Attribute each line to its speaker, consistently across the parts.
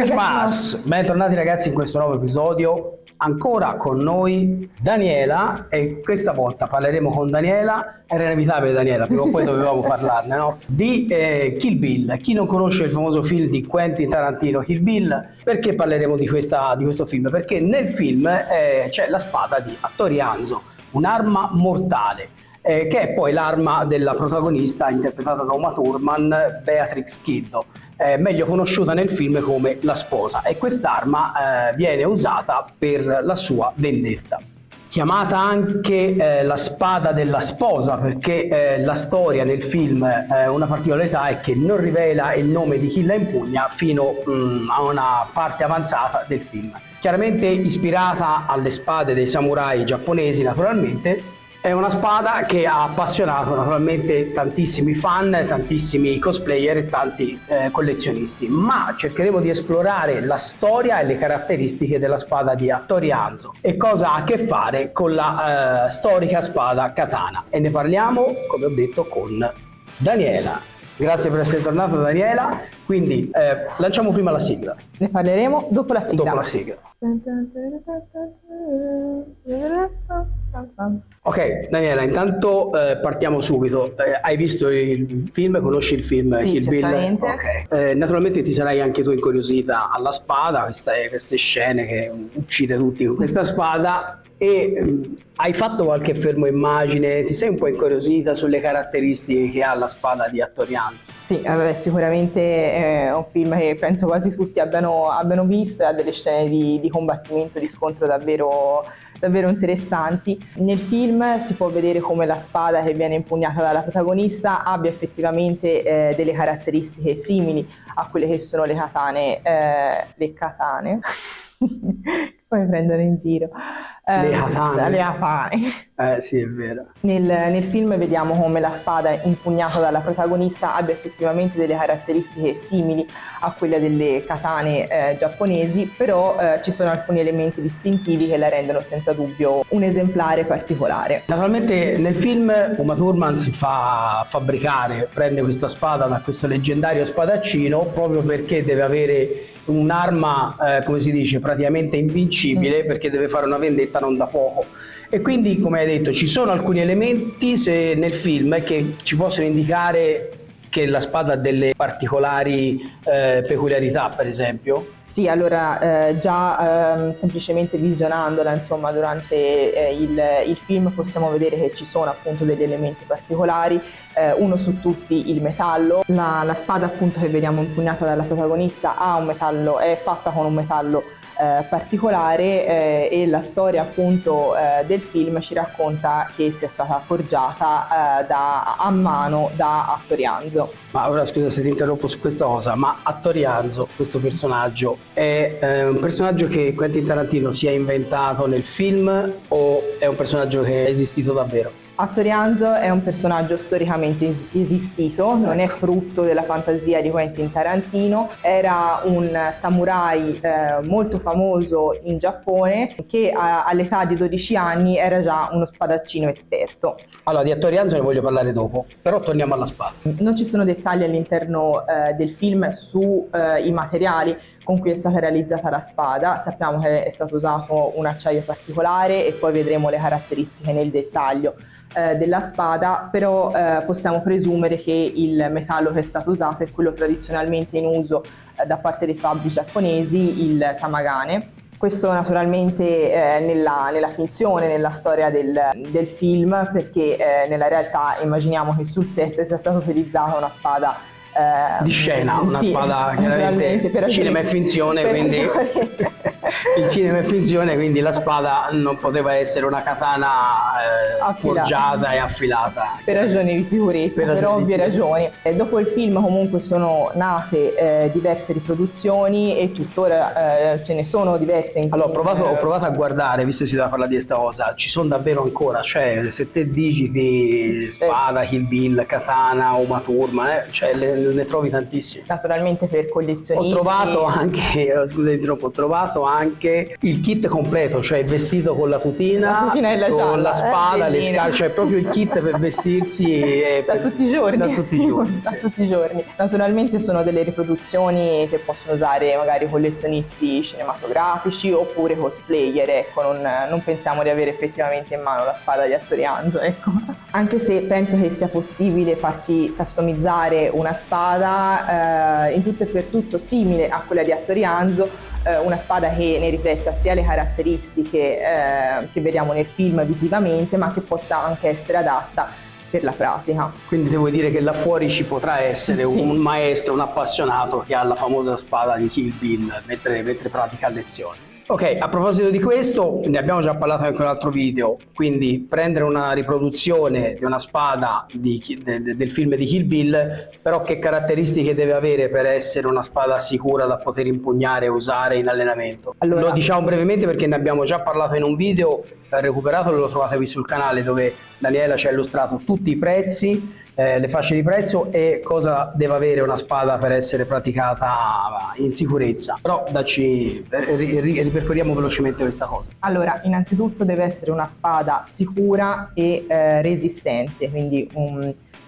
Speaker 1: Takashimasu! Bentornati ragazzi in questo nuovo episodio. Ancora con noi Daniela, e questa volta parleremo con Daniela. Era inevitabile, Daniela, prima o poi dovevamo parlarne, no? Di Kill Bill. Chi non conosce il famoso film di Quentin Tarantino, Kill Bill, perché parleremo di questo film? Perché nel film c'è la spada di Hattori Hanzo, un'arma mortale, che è poi l'arma della protagonista interpretata da Uma Thurman, Beatrix Kiddo, meglio conosciuta nel film come la sposa, e quest'arma viene usata per la sua vendetta. Chiamata anche la spada della sposa perché la storia nel film, una particolarità è che non rivela il nome di chi la impugna fino a una parte avanzata del film. Chiaramente ispirata alle spade dei samurai giapponesi, naturalmente. È una spada che ha appassionato naturalmente tantissimi fan, tantissimi cosplayer e tanti collezionisti, ma cercheremo di esplorare la storia e le caratteristiche della spada di Hattori Hanzo e cosa ha a che fare con la storica spada katana, e ne parliamo, come ho detto, con Daniela. Grazie per essere tornata, Daniela. Quindi lanciamo prima la sigla.
Speaker 2: Ne parleremo dopo la sigla.
Speaker 1: Dopo la sigla. Ok, Daniela, intanto partiamo subito. Hai visto il film? Conosci il film
Speaker 2: Sì,
Speaker 1: Kill Bill?
Speaker 2: certamente.
Speaker 1: Okay. Naturalmente ti sarai anche tu incuriosita alla spada, queste scene che uccide tutti con questa spada. E hai fatto qualche fermo immagine? Ti sei un po' incuriosita sulle caratteristiche che ha la spada di Hattori Hanzo?
Speaker 2: Sì, sicuramente è un film che penso quasi tutti abbiano visto, e ha delle scene di combattimento, di scontro davvero interessanti. Nel film si può vedere come la spada che viene impugnata dalla protagonista abbia effettivamente delle caratteristiche simili a quelle che sono le katane. Poi prendono in giro.
Speaker 1: Le katane.
Speaker 2: Le katane.
Speaker 1: Sì, è vero.
Speaker 2: Nel film vediamo come la spada impugnata dalla protagonista abbia effettivamente delle caratteristiche simili a quelle delle katane giapponesi, però ci sono alcuni elementi distintivi che la rendono senza dubbio un esemplare particolare.
Speaker 1: Naturalmente nel film Uma Thurman si fa fabbricare, prende questa spada da questo leggendario spadaccino proprio perché deve avere un'arma, come si dice, praticamente invincibile, perché deve fare una vendetta non da poco. E quindi, come hai detto, ci sono alcuni elementi nel film che ci possono indicare che la spada ha delle particolari peculiarità, per esempio?
Speaker 2: Sì, allora già semplicemente visionandola, insomma, durante il film possiamo vedere che ci sono appunto degli elementi particolari. Uno su tutti il metallo. La spada appunto che vediamo impugnata dalla protagonista è fatta con un metallo particolare, e la storia appunto del film ci racconta che sia stata forgiata a mano da Hattori Hanzo.
Speaker 1: Ma ora scusa se ti interrompo su questa cosa, ma Hattori Hanzo, questo personaggio, è un personaggio che Quentin Tarantino si è inventato nel film o è un personaggio che è esistito davvero?
Speaker 2: Hattori Hanzo è un personaggio storicamente esistito, non è frutto della fantasia di Quentin Tarantino. Era un samurai molto famoso in Giappone che all'età di 12 anni era già uno spadaccino esperto.
Speaker 1: Allora, di Hattori Hanzo ne voglio parlare dopo, però torniamo alla spada.
Speaker 2: Non ci sono dettagli all'interno del film sui materiali con cui è stata realizzata la spada. Sappiamo che è stato usato un acciaio particolare e poi vedremo le caratteristiche nel dettaglio della spada, però possiamo presumere che il metallo che è stato usato è quello tradizionalmente in uso da parte dei fabbri giapponesi, il tamagane. Questo naturalmente nella finzione, nella storia del film, perché nella realtà immaginiamo che sul set sia stata utilizzata una spada
Speaker 1: di scena, una spada chiaramente cinema e finzione, quindi il cinema è finzione, quindi la spada non poteva essere una katana forgiata e affilata
Speaker 2: per ragioni di sicurezza, per ovvie ragioni. Dopo il film comunque sono nate diverse riproduzioni e tuttora ce ne sono diverse.
Speaker 1: Allora ho provato a guardare, visto che si doveva parlare di questa cosa, ci sono davvero ancora, cioè se te digiti spada, Kill Bill, katana, Uma Thurman, cioè ne trovi tantissimi.
Speaker 2: Naturalmente per collezionisti.
Speaker 1: Ho trovato anche, scusami, ho trovato anche il kit completo, cioè il vestito con la tutina
Speaker 2: e la
Speaker 1: con
Speaker 2: gialla,
Speaker 1: la spada, le
Speaker 2: bellino.
Speaker 1: scarpe, cioè proprio il kit per vestirsi
Speaker 2: Da tutti i giorni.
Speaker 1: Da tutti i giorni,
Speaker 2: Da
Speaker 1: sì.
Speaker 2: tutti i giorni. Naturalmente sono delle riproduzioni che possono usare magari collezionisti cinematografici oppure cosplayer, ecco, non pensiamo di avere effettivamente in mano la spada di Hattorianzo, ecco. Anche se penso che sia possibile farsi customizzare una spada in tutto e per tutto simile a quella di Hattorianzo, una spada che ne rifletta sia le caratteristiche che vediamo nel film visivamente, ma che possa anche essere adatta per la pratica.
Speaker 1: Quindi devo dire che là fuori ci potrà essere
Speaker 2: Sì.
Speaker 1: un maestro, un appassionato che ha la famosa spada di Kill Bill mentre pratica lezioni. Ok, a proposito di questo, ne abbiamo già parlato anche in un altro video, quindi prendere una riproduzione di una spada del film di Kill Bill, però che caratteristiche deve avere per essere una spada sicura da poter impugnare e usare in allenamento?
Speaker 2: Allora,
Speaker 1: lo diciamo brevemente perché ne abbiamo già parlato in un video, recuperatelo, lo trovate qui sul canale, dove Daniela ci ha illustrato tutti i prezzi, le fasce di prezzo e cosa deve avere una spada per essere praticata in sicurezza. Però ripercorriamo velocemente questa cosa.
Speaker 2: Allora, innanzitutto deve essere una spada sicura e resistente, quindi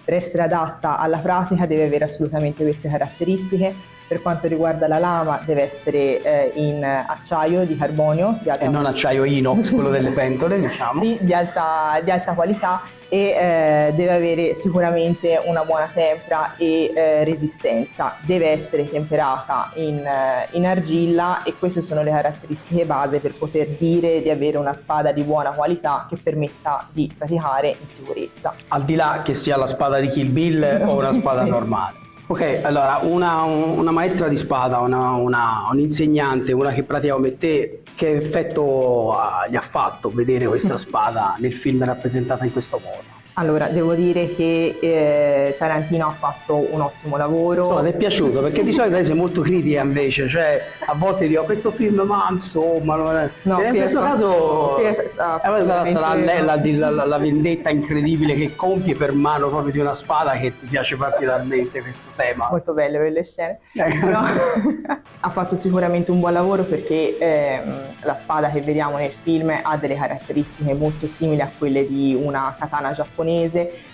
Speaker 2: per essere adatta alla pratica deve avere assolutamente queste caratteristiche. Per quanto riguarda la lama deve essere in acciaio di carbonio di alta
Speaker 1: E non acciaio inox, quello delle pentole, diciamo.
Speaker 2: Sì, di alta qualità, e deve avere sicuramente una buona tempra e resistenza. Deve essere temperata in argilla, e queste sono le caratteristiche base per poter dire di avere una spada di buona qualità che permetta di praticare in sicurezza.
Speaker 1: Al di là che sia la spada di Kill Bill o una spada normale. Ok, allora una maestra di spada, un insegnante, una che pratica come te, che effetto gli ha fatto vedere questa spada nel film rappresentata in questo modo?
Speaker 2: Allora, devo dire che Tarantino ha fatto un ottimo lavoro.
Speaker 1: Insomma, ti è piaciuto? Perché di solito lei sei molto critica invece, cioè a volte dico questo film ma insomma,
Speaker 2: No,
Speaker 1: in questo caso sarà
Speaker 2: veramente...
Speaker 1: la vendetta incredibile che compie per mano proprio di una spada che ti piace particolarmente questo tema.
Speaker 2: Molto belle quelle scene. Però ha fatto sicuramente un buon lavoro, perché la spada che vediamo nel film ha delle caratteristiche molto simili a quelle di una katana giapponese.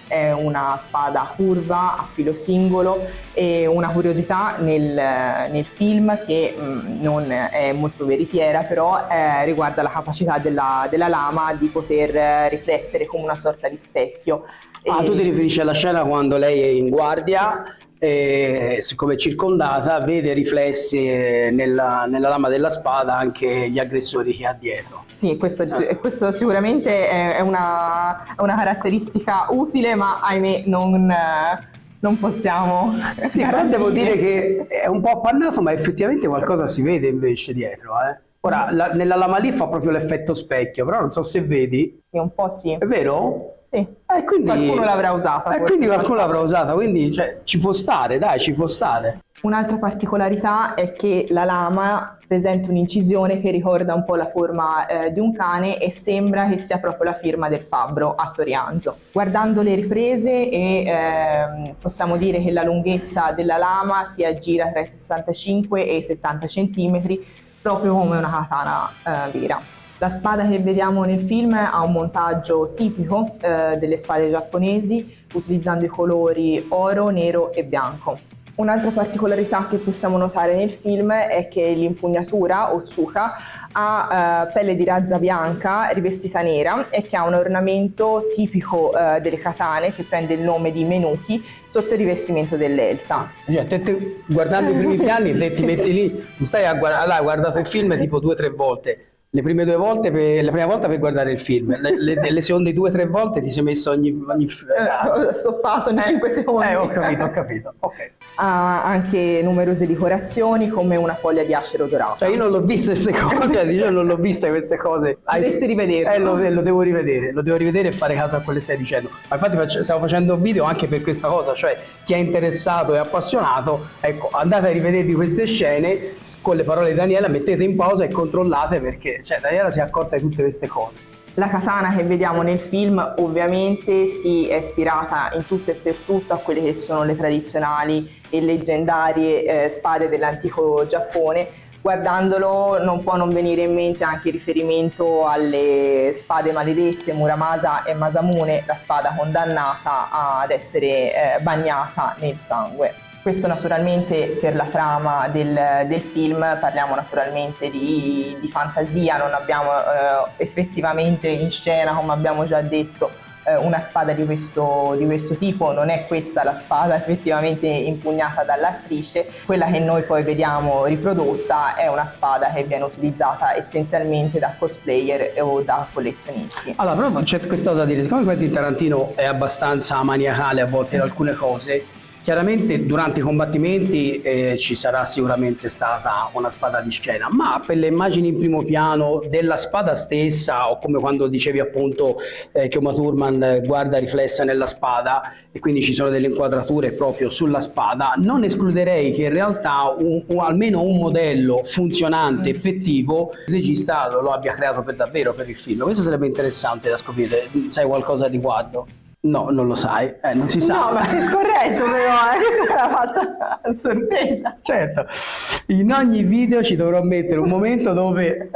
Speaker 2: È una spada curva a filo singolo, e una curiosità nel film che non è molto veritiera, però riguarda la capacità della lama di poter riflettere come una sorta di specchio.
Speaker 1: Tu ti riferisci alla scena quando lei è in guardia e, siccome è circondata, vede riflessi nella lama della spada anche gli aggressori che ha dietro.
Speaker 2: Sì, questo sicuramente è una caratteristica utile, ma ahimè non possiamo...
Speaker 1: Sì, però devo dire che è un po' appannato, ma effettivamente qualcosa si vede invece dietro. Ora, nella lama lì fa proprio l'effetto specchio, però non so se vedi.
Speaker 2: Sì, un po' sì.
Speaker 1: È vero?
Speaker 2: Sì.
Speaker 1: Quindi,
Speaker 2: qualcuno l'avrà usata.
Speaker 1: Quindi qualcuno l'avrà usata, quindi ci può stare, dai, ci può stare.
Speaker 2: Un'altra particolarità è che la lama presenta un'incisione che ricorda un po' la forma di un cane, e sembra che sia proprio la firma del fabbro Hattorianzo. Guardando le riprese possiamo dire che la lunghezza della lama si aggira tra i 65 e i 70 cm, proprio come una katana vera. La spada che vediamo nel film ha un montaggio tipico delle spade giapponesi, utilizzando i colori oro, nero e bianco. Un'altra particolarità che possiamo notare nel film è che l'impugnatura, o tsuka, ha pelle di razza bianca rivestita nera, e che ha un ornamento tipico delle katane, che prende il nome di menuki, sotto il rivestimento dell'elsa.
Speaker 1: Guardando i primi piani, te ti metti lì, non stai a guardare, hai guardato il film tipo 2 o 3 volte. La prima volta per guardare il film, le seconde 2 o 3 volte ti sei messo ogni
Speaker 2: stoppato ogni 5 secondi.
Speaker 1: Ho capito. Okay.
Speaker 2: Ha anche numerose decorazioni, come una foglia di acero dorato.
Speaker 1: Cioè io non l'ho viste queste cose, io non l'ho viste queste cose.
Speaker 2: Dovresti rivederlo.
Speaker 1: Lo devo rivedere e fare caso a quello che stai dicendo. Ma infatti stavo facendo un video anche per questa cosa, cioè chi è interessato e appassionato, ecco, andate a rivedervi queste scene con le parole di Daniela, mettete in pausa e controllate, perché Daniela si è accorta di tutte queste cose.
Speaker 2: La katana che vediamo nel film ovviamente si è ispirata in tutto e per tutto a quelle che sono le tradizionali e leggendarie spade dell'antico Giappone. Guardandolo non può non venire in mente anche il riferimento alle spade maledette Muramasa e Masamune, la spada condannata ad essere bagnata nel sangue. Questo naturalmente per la trama del film, parliamo naturalmente di fantasia, non abbiamo effettivamente in scena, come abbiamo già detto, una spada di questo tipo, non è questa la spada effettivamente impugnata dall'attrice. Quella che noi poi vediamo riprodotta è una spada che viene utilizzata essenzialmente da cosplayer o da collezionisti.
Speaker 1: Allora, però c'è questa cosa da dire, siccome Quentin Tarantino è abbastanza maniacale a volte in alcune cose, chiaramente durante i combattimenti ci sarà sicuramente stata una spada di scena, ma per le immagini in primo piano della spada stessa, o come quando dicevi appunto che Uma Thurman guarda riflessa nella spada e quindi ci sono delle inquadrature proprio sulla spada, non escluderei che in realtà almeno un modello funzionante, effettivo, il regista lo abbia creato per davvero per il film. Questo sarebbe interessante da scoprire. Sai qualcosa a riguardo? No, non lo sai, non si sa.
Speaker 2: No, ma sei scorretto però, questa era fatta a sorpresa.
Speaker 1: Certo, in ogni video ci dovrò mettere un momento dove...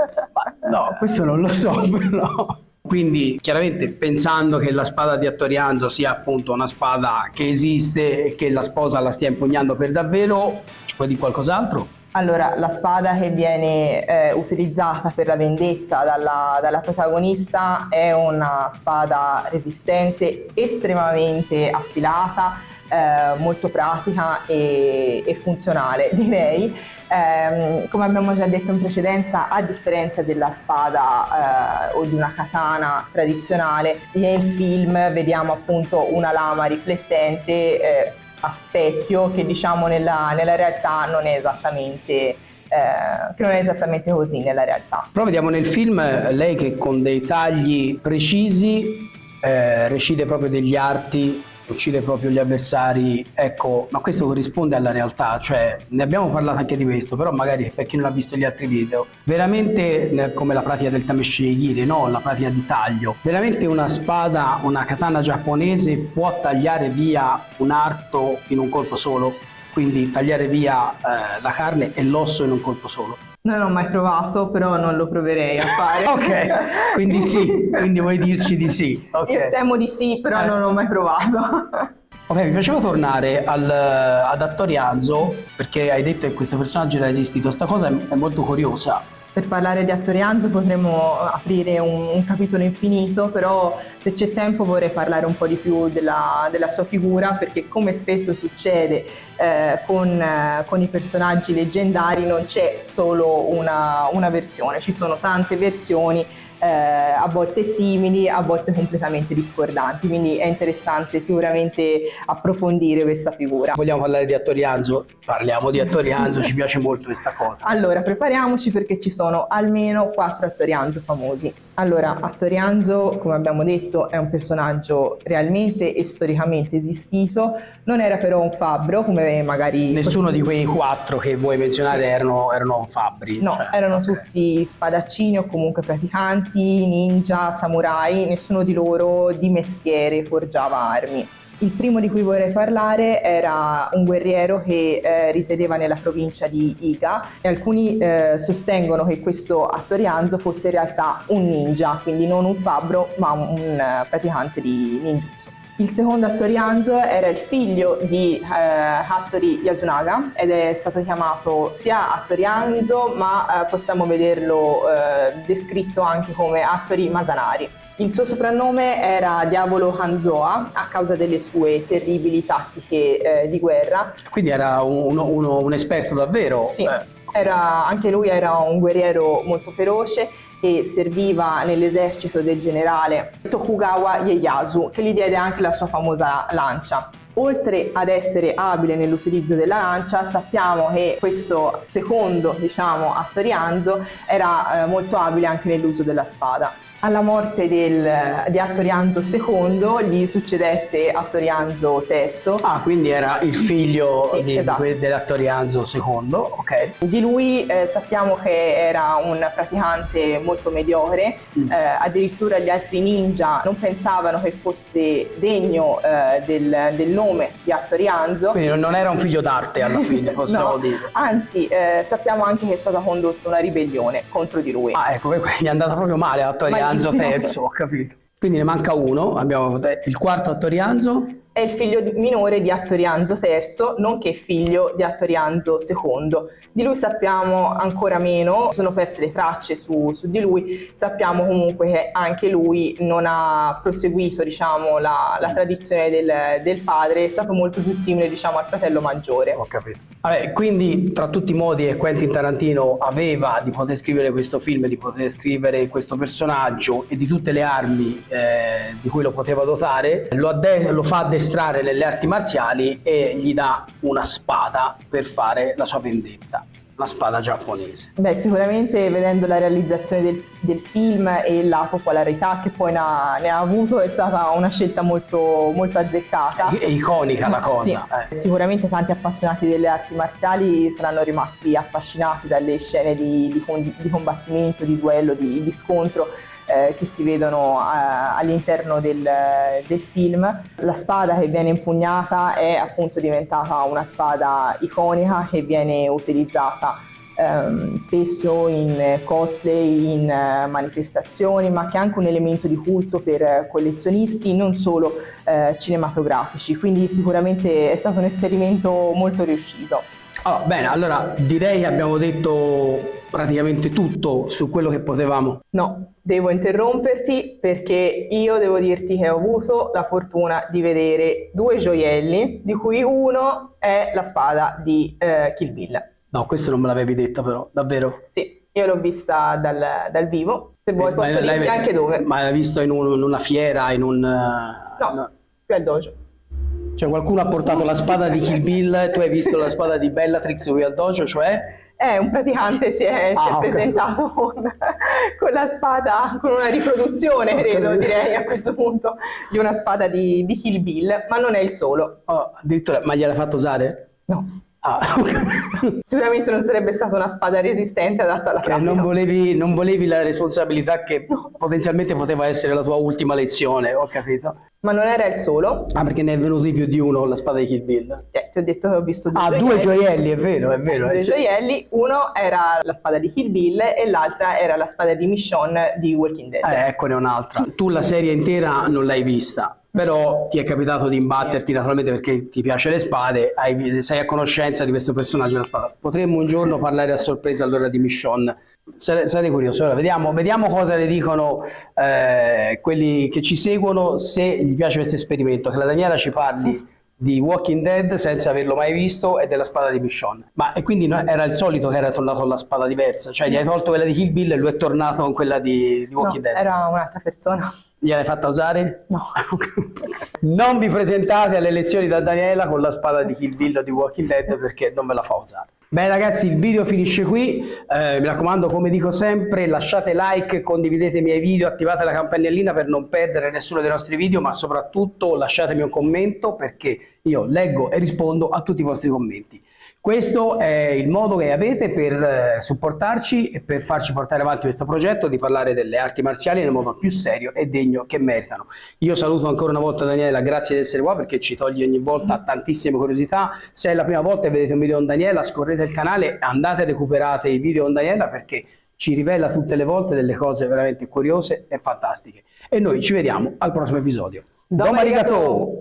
Speaker 1: No, questo non lo so, però... Quindi, chiaramente, pensando che la spada di Hattori sia appunto una spada che esiste e che la sposa la stia impugnando per davvero, ci puoi dire qualcos'altro?
Speaker 2: Allora, la spada che viene utilizzata per la vendetta dalla protagonista è una spada resistente, estremamente affilata, molto pratica e funzionale, direi. Come abbiamo già detto in precedenza, a differenza della spada o di una katana tradizionale, nel film vediamo appunto una lama riflettente a specchio che diciamo nella realtà non è esattamente così nella realtà.
Speaker 1: Però vediamo nel film lei che con dei tagli precisi recide proprio degli arti, uccide proprio gli avversari, ecco, ma questo corrisponde alla realtà, cioè ne abbiamo parlato anche di questo, però magari per chi non ha visto gli altri video, veramente come la pratica del tameshigiri, no? La pratica di taglio, veramente una spada, una katana giapponese può tagliare via un arto in un colpo solo, quindi tagliare via la carne e l'osso in un colpo solo.
Speaker 2: Non ho mai provato, però non lo proverei a fare.
Speaker 1: Ok, quindi sì, quindi vuoi dirci di sì. Okay.
Speaker 2: Io temo di sì, però non ho mai provato.
Speaker 1: Ok, mi piaceva tornare ad Hattori Hanzo, perché hai detto che questo personaggio era esistito, sta cosa è molto curiosa.
Speaker 2: Per parlare di Hattori Hanzo potremmo aprire un capitolo infinito, però se c'è tempo vorrei parlare un po' di più della sua figura, perché come spesso succede con i personaggi leggendari non c'è solo una versione, ci sono tante versioni, a volte simili, a volte completamente discordanti, quindi è interessante sicuramente approfondire questa figura.
Speaker 1: Vogliamo parlare di Hattori Hanzo? Parliamo di Hattori Hanzo, ci piace molto questa cosa.
Speaker 2: Allora, prepariamoci perché ci sono almeno 4 Hattori Hanzo famosi. Allora, Hattori Hanzo, come abbiamo detto, è un personaggio realmente e storicamente esistito, non era però un fabbro, come magari...
Speaker 1: Nessuno di quei 4 che vuoi menzionare erano fabbri?
Speaker 2: No,
Speaker 1: cioè,
Speaker 2: erano tutti spadaccini o comunque praticanti, ninja, samurai, nessuno di loro di mestiere forgiava armi. Il primo di cui vorrei parlare era un guerriero che risiedeva nella provincia di Iga e alcuni sostengono che questo Hattori Hanzo fosse in realtà un ninja, quindi non un fabbro ma un praticante di ninjutsu. Il secondo Hattori Hanzo era il figlio di Hattori Yasunaga ed è stato chiamato sia Hattori Hanzo ma possiamo vederlo descritto anche come Hattori Masanari. Il suo soprannome era Diavolo Hanzoa a causa delle sue terribili tattiche di guerra.
Speaker 1: Quindi era un esperto davvero?
Speaker 2: Sì, anche lui era un guerriero molto feroce e serviva nell'esercito del generale Tokugawa Ieyasu, che gli diede anche la sua famosa lancia. Oltre ad essere abile nell'utilizzo della lancia, sappiamo che questo secondo, Hattori Hanzo era molto abile anche nell'uso della spada. Alla morte di Attorianzo II gli succedette Attorianzo III.
Speaker 1: Ah, quindi era il figlio
Speaker 2: Sì, esatto.
Speaker 1: dell'Attorianzo II, ok.
Speaker 2: Di lui sappiamo che era un praticante molto mediocre, addirittura gli altri ninja non pensavano che fosse degno del nome di Attorianzo.
Speaker 1: Quindi non era un figlio d'arte alla fine, possiamo
Speaker 2: No,
Speaker 1: dire.
Speaker 2: anzi, sappiamo anche che è stata condotta una ribellione contro di lui.
Speaker 1: Ah, ecco, gli è andata proprio male a Attorianzo
Speaker 2: Malissimo.
Speaker 1: III, ho capito. Quindi ne manca uno, abbiamo il quarto Attorianzo.
Speaker 2: È il figlio minore di Attorianzo III, nonché figlio di Attorianzo II. Di lui sappiamo ancora meno, sono perse le tracce su di lui, sappiamo comunque che anche lui non ha proseguito, diciamo, la tradizione del padre, è stato molto più simile, diciamo, al fratello maggiore.
Speaker 1: Ho capito. Vabbè, quindi tra tutti i modi che Quentin Tarantino aveva di poter scrivere questo film, di poter scrivere questo personaggio e di tutte le armi di cui lo poteva dotare, lo fa addestrare nelle arti marziali e gli dà una spada per fare la sua vendetta. Una spada giapponese.
Speaker 2: Beh, sicuramente vedendo la realizzazione del film e la popolarità che poi ne ha avuto è stata una scelta molto, molto azzeccata.
Speaker 1: È iconica la cosa.
Speaker 2: Sì. Sicuramente tanti appassionati delle arti marziali saranno rimasti affascinati dalle scene di combattimento, di duello, di scontro che si vedono all'interno del film. La spada che viene impugnata è appunto diventata una spada iconica che viene utilizzata spesso in cosplay, in manifestazioni, ma che è anche un elemento di culto per collezionisti, non solo cinematografici, quindi sicuramente è stato un esperimento molto riuscito.
Speaker 1: Oh, bene, allora direi che abbiamo detto praticamente tutto su quello che potevamo.
Speaker 2: No, devo interromperti perché io devo dirti che ho avuto la fortuna di vedere due gioielli, di cui uno è la spada di Kill Bill.
Speaker 1: No, questo non me l'avevi detto però, davvero?
Speaker 2: Sì, io l'ho vista dal vivo, se vuoi posso dirti anche dove.
Speaker 1: Ma l'hai visto in una fiera, in un...
Speaker 2: No, qui al dojo.
Speaker 1: Cioè qualcuno ha portato la spada di Kill Bill, tu hai visto la spada di Bellatrix qui al dojo, cioè?
Speaker 2: Un praticante si è presentato con la spada, con una riproduzione, credo, direi a questo punto, di una spada di Kill Bill, ma non è il solo.
Speaker 1: Oh, addirittura, ma gliel'hai fatto usare?
Speaker 2: No.
Speaker 1: Ah, okay.
Speaker 2: Sicuramente non sarebbe stata una spada resistente adatta alla pratica.
Speaker 1: Non volevi la responsabilità che potenzialmente poteva essere la tua ultima lezione, ho capito.
Speaker 2: Ma non era il solo.
Speaker 1: Ah, perché ne è venuto di più di uno la spada di Kill Bill.
Speaker 2: Ti ho detto che ho visto due gioielli.
Speaker 1: Due gioielli, è vero.
Speaker 2: Due gioielli, uno era la spada di Kill Bill e l'altra era la spada di Michonne di Walking Dead.
Speaker 1: Eccone un'altra. Tu la serie intera non l'hai vista, però ti è capitato di imbatterti naturalmente perché ti piace le spade, sei a conoscenza di questo personaggio della spada. Potremmo un giorno parlare a sorpresa allora di Michonne. Sarei curioso. Allora, vediamo cosa ne dicono quelli che ci seguono, se gli piace questo esperimento, che la Daniela ci parli di Walking Dead senza averlo mai visto e della spada di Michonne. Ma e quindi era il solito che era tornato con la spada diversa? Cioè gli hai tolto quella di Kill Bill e lui è tornato con quella di Walking Dead?
Speaker 2: Era un'altra persona.
Speaker 1: Gliel'hai fatta usare?
Speaker 2: No.
Speaker 1: Non vi presentate alle lezioni da Daniela con la spada di Kill Bill o di Walking Dead perché non ve la fa usare. Bene ragazzi, il video finisce qui, mi raccomando, come dico sempre, lasciate like, condividete i miei video, attivate la campanellina per non perdere nessuno dei nostri video, ma soprattutto lasciatemi un commento perché io leggo e rispondo a tutti i vostri commenti. Questo è il modo che avete per supportarci e per farci portare avanti questo progetto di parlare delle arti marziali nel modo più serio e degno che meritano. Io saluto ancora una volta Daniela, grazie di essere qua perché ci toglie ogni volta tantissime curiosità. Se è la prima volta che vedete un video con Daniela, scorrete il canale, andate e recuperate i video con Daniela perché ci rivela tutte le volte delle cose veramente curiose e fantastiche. E noi ci vediamo al prossimo episodio.
Speaker 2: Domo arigato!